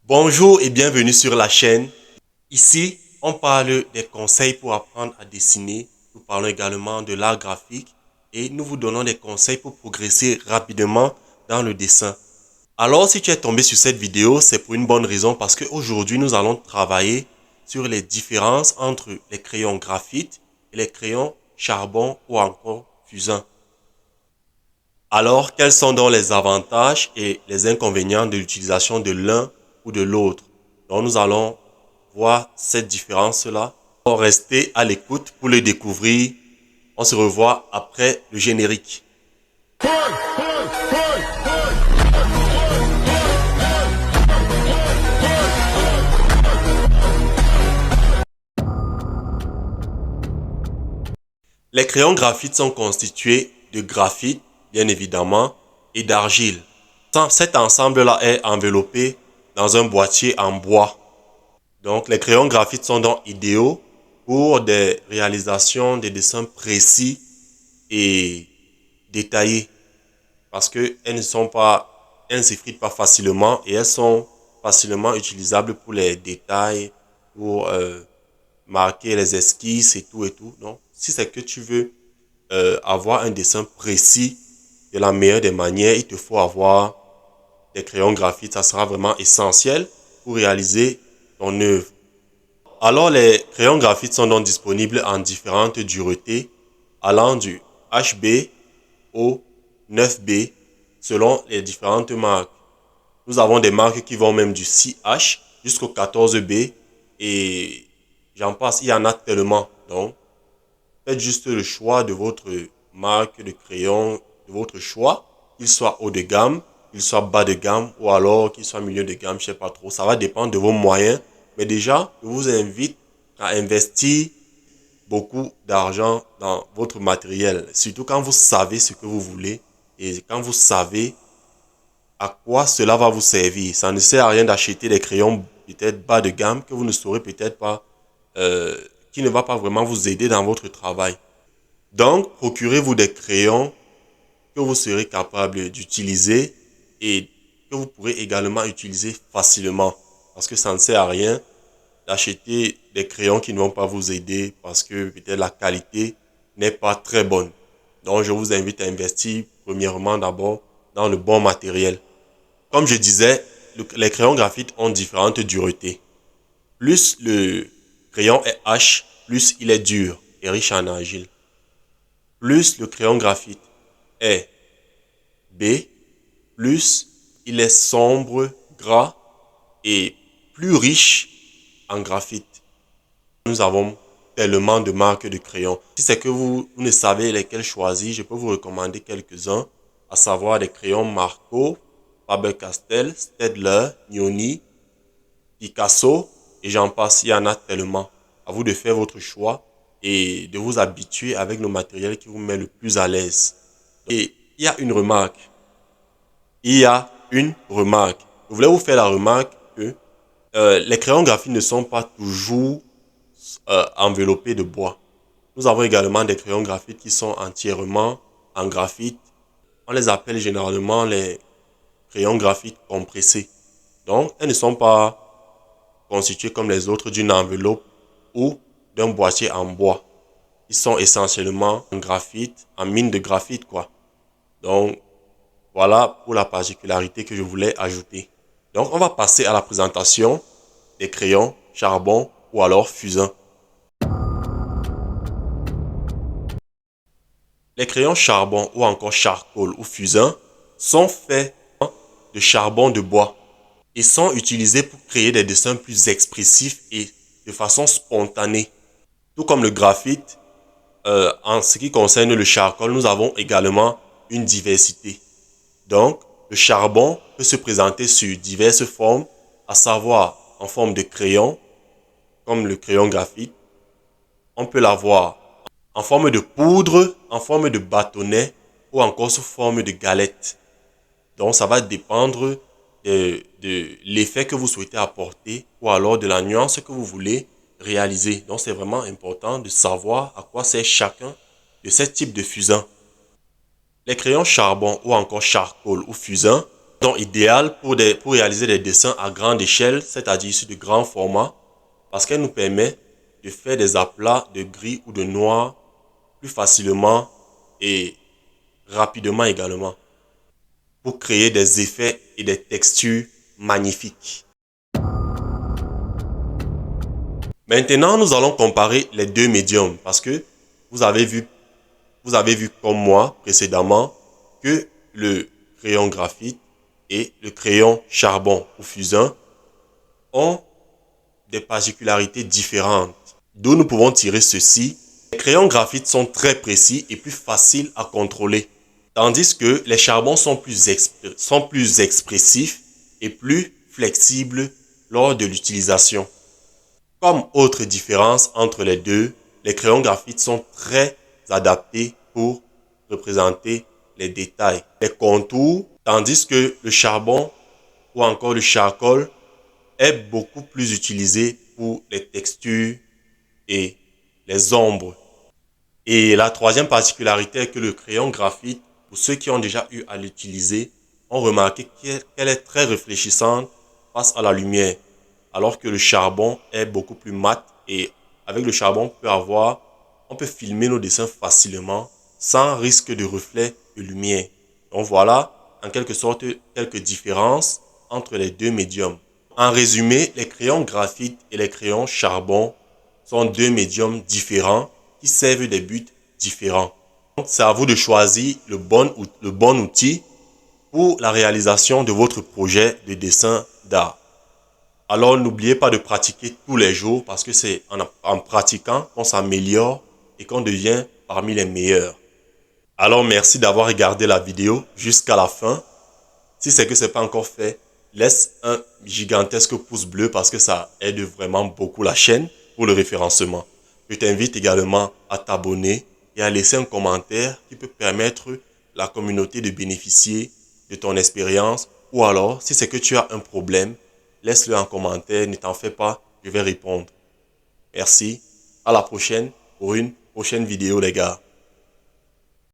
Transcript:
Bonjour et bienvenue sur la chaîne. Ici, on parle des conseils pour apprendre à dessiner. Nous parlons également de l'art graphique et nous vous donnons des conseils pour progresser rapidement dans le dessin. Alors, si tu es tombé sur cette vidéo, c'est pour une bonne raison parce qu'aujourd'hui, nous allons travailler sur les différences entre les crayons graphite et les crayons charbon ou encore fusain. Alors, quels sont donc les avantages et les inconvénients de l'utilisation de l'un ou de l'autre? Donc, nous allons voir cette différence-là. Restez à l'écoute pour le découvrir. On se revoit après le générique. Les crayons graphite sont constitués de graphite, bien évidemment, et d'argile. Cet ensemble-là est enveloppé dans un boîtier en bois. Donc, les crayons graphite sont donc idéaux pour des réalisations, des dessins précis et détaillés. Parce qu'elles ne sont pas, elles ne s'effritent pas facilement et elles sont facilement utilisables pour les détails, pour marquer les esquisses et tout et tout. Donc, si c'est que tu veux avoir un dessin précis de la meilleure des manières, il te faut avoir des crayons graphite. Ça sera vraiment essentiel pour réaliser ton œuvre. Alors, les crayons graphite sont donc disponibles en différentes duretés, allant du HB au 9B, selon les différentes marques. Nous avons des marques qui vont même du 6H jusqu'au 14B, et j'en passe, il y en a tellement. Donc, faites juste le choix de votre marque de crayon, de votre choix, qu'il soit haut de gamme, qu'il soit bas de gamme, ou alors qu'il soit milieu de gamme, je sais pas trop. Ça va dépendre de vos moyens. Mais déjà, je vous invite à investir beaucoup d'argent dans votre matériel. Surtout quand vous savez ce que vous voulez et quand vous savez à quoi cela va vous servir. Ça ne sert à rien d'acheter des crayons peut-être bas de gamme que vous ne saurez peut-être pas, qui ne va pas vraiment vous aider dans votre travail. Donc, procurez-vous des crayons que vous serez capable d'utiliser et que vous pourrez également utiliser facilement. Parce que ça ne sert à rien d'acheter des crayons qui ne vont pas vous aider parce que peut-être la qualité n'est pas très bonne. Donc, je vous invite à investir premièrement d'abord dans le bon matériel. Comme je disais, les crayons graphite ont différentes duretés. Plus le crayon est H, plus il est dur et riche en argile. Plus le crayon graphite est B, plus il est sombre, gras et plus riche en graphite. Nous avons tellement de marques de crayons. Si c'est que vous ne savez lesquels choisir, je peux vous recommander quelques-uns, à savoir des crayons Marco, Faber-Castell, Staedtler, Nioni, Picasso et j'en passe. Il y en a tellement. À vous de faire votre choix et de vous habituer avec le matériel qui vous met le plus à l'aise. Et il y a une remarque. Il y a une remarque. Je voulais vous faire la remarque que les crayons graphites ne sont pas toujours enveloppés de bois. Nous avons également des crayons graphites qui sont entièrement en graphite. On les appelle généralement les crayons graphites compressés. Donc, elles ne sont pas constitués comme les autres d'une enveloppe ou d'un boîtier en bois. Ils sont essentiellement en graphite, en mine de graphite quoi. Donc, voilà pour la particularité que je voulais ajouter. Donc, on va passer à la présentation des crayons charbon ou alors fusain. Les crayons charbon ou encore charcoal ou fusain sont faits de charbon de bois et sont utilisés pour créer des dessins plus expressifs et de façon spontanée. Tout comme le graphite, en ce qui concerne le charcoal, nous avons également une diversité. Donc, le charbon peut se présenter sous diverses formes, à savoir en forme de crayon, comme le crayon graphite. On peut l'avoir en forme de poudre, en forme de bâtonnet ou encore sous forme de galette. Donc, ça va dépendre de l'effet que vous souhaitez apporter ou alors de la nuance que vous voulez réaliser. Donc, c'est vraiment important de savoir à quoi sert chacun de ces types de fusains. Les crayons charbon ou encore charcoal ou fusain Donc idéal pour réaliser des dessins à grande échelle, c'est-à-dire sur de grands formats, parce qu'elle nous permet de faire des aplats de gris ou de noir plus facilement et rapidement également, pour créer des effets et des textures magnifiques. Maintenant, nous allons comparer les deux médiums parce que vous avez vu comme moi précédemment que le crayon graphite et le crayon charbon ou fusain ont des particularités différentes. D'où nous pouvons tirer ceci. Les crayons graphite sont très précis et plus faciles à contrôler, tandis que les charbons sont plus expressifs et plus flexibles lors de l'utilisation. Comme autre différence entre les deux, les crayons graphite sont très adaptés pour représenter les détails, les contours, tandis que le charbon ou encore le charcoal est beaucoup plus utilisé pour les textures et les ombres. Et la troisième particularité est que le crayon graphite, pour ceux qui ont déjà eu à l'utiliser, ont remarqué qu'elle est très réfléchissante face à la lumière, alors que le charbon est beaucoup plus mat et avec le charbon on peut filmer nos dessins facilement sans risque de reflet de lumière. Donc voilà en quelque sorte quelques différences entre les deux médiums. En résumé, les crayons graphite et les crayons charbon sont deux médiums différents qui servent des buts différents. Donc c'est à vous de choisir le bon outil pour la réalisation de votre projet de dessin d'art. Alors n'oubliez pas de pratiquer tous les jours parce que c'est en pratiquant qu'on s'améliore et qu'on devient parmi les meilleurs. Alors merci d'avoir regardé la vidéo jusqu'à la fin. Si c'est que ce n'est pas encore fait, laisse un gigantesque pouce bleu parce que ça aide vraiment beaucoup la chaîne pour le référencement. Je t'invite également à t'abonner et à laisser un commentaire qui peut permettre à la communauté de bénéficier de ton expérience. Ou alors, si c'est que tu as un problème, laisse-le en commentaire, ne t'en fais pas, je vais répondre. Merci, à la prochaine pour une prochaine vidéo les gars.